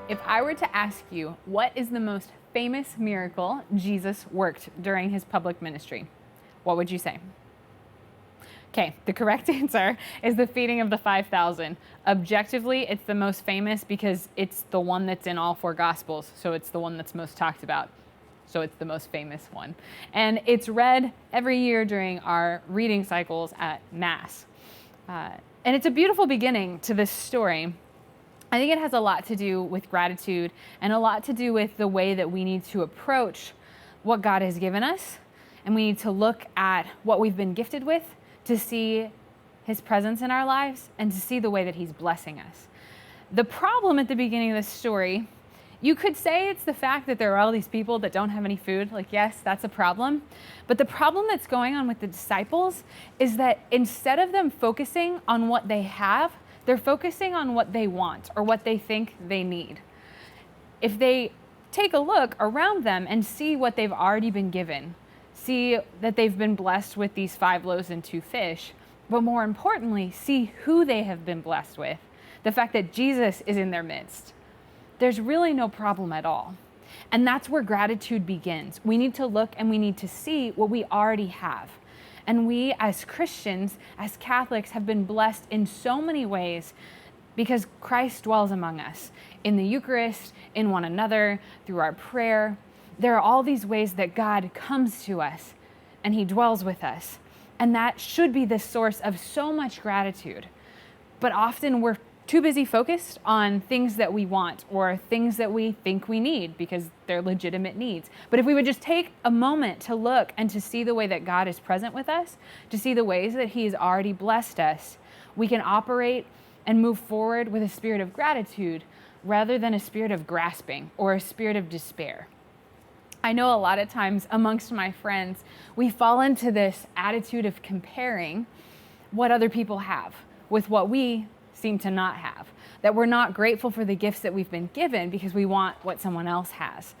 If I were to ask you, what is the most famous miracle Jesus worked during his public ministry, what would you say? Okay, the correct answer is the feeding of the 5,000. Objectively, it's the most famous because it's the one that's in all four Gospels, so it's the one that's most talked about. So it's the most famous one. And it's read every year during our reading cycles at Mass. And it's a beautiful beginning to this story. I think it has a lot to do with gratitude and a lot to do with the way that we need to approach what God has given us. And we need to look at what we've been gifted with to see his presence in our lives and to see the way that he's blessing us. The problem at the beginning of this story, you could say it's the fact that there are all these people that don't have any food. Like, yes, that's a problem. But the problem that's going on with the disciples is that instead of them focusing on what they have, they're focusing on what they want or what they think they need. If they take a look around them and see what they've already been given, see that they've been blessed with these 5 loaves and 2 fish, but more importantly, see who they have been blessed with, the fact that Jesus is in their midst, there's really no problem at all. And that's where gratitude begins. We need to look and we need to see what we already have. And we as Christians, as Catholics, have been blessed in so many ways because Christ dwells among us in the Eucharist, in one another, through our prayer. There are all these ways that God comes to us and he dwells with us. And that should be the source of so much gratitude. But often we're too busy focused on things that we want or things that we think we need because they're legitimate needs. But if we would just take a moment to look and to see the way that God is present with us, to see the ways that he has already blessed us, we can operate and move forward with a spirit of gratitude rather than a spirit of grasping or a spirit of despair. I know a lot of times amongst my friends, we fall into this attitude of comparing what other people have with what we seem to not have, that we're not grateful for the gifts that we've been given because we want what someone else has.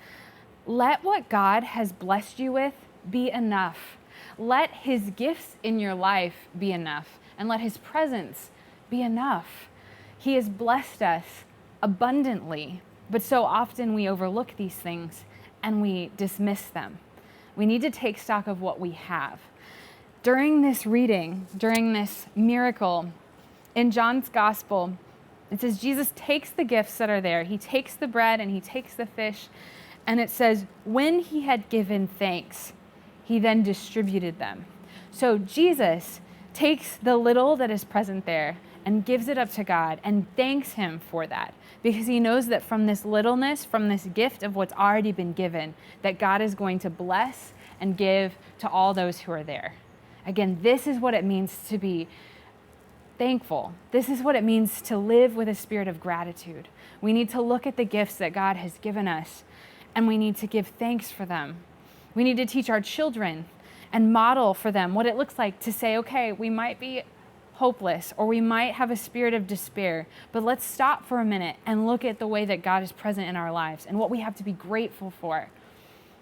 Let what God has blessed you with be enough. Let his gifts in your life be enough, and let his presence be enough. He has blessed us abundantly, but so often we overlook these things and we dismiss them. We need to take stock of what we have. During this reading, during this miracle, in John's gospel, it says Jesus takes the gifts that are there. He takes the bread and he takes the fish. And it says, when he had given thanks, he then distributed them. So Jesus takes the little that is present there and gives it up to God and thanks him for that. Because he knows that from this littleness, from this gift of what's already been given, that God is going to bless and give to all those who are there. Again, this is what it means to be thankful. This is what it means to live with a spirit of gratitude. We need to look at the gifts that God has given us, and we need to give thanks for them. We need to teach our children and model for them what it looks like to say, okay, we might be hopeless or we might have a spirit of despair, but let's stop for a minute and look at the way that God is present in our lives and what we have to be grateful for,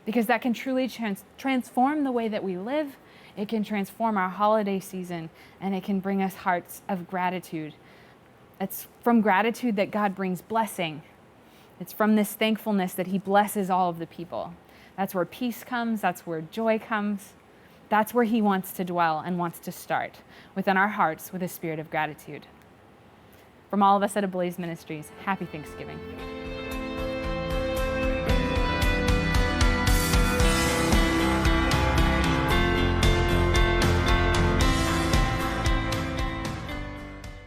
because that can truly transform the way that we live. It can transform our holiday season, and it can bring us hearts of gratitude. It's from gratitude that God brings blessing. It's from this thankfulness that he blesses all of the people. That's where peace comes. That's where joy comes. That's where he wants to dwell and wants to start within our hearts with a spirit of gratitude. From all of us at Ablaze Ministries, happy Thanksgiving.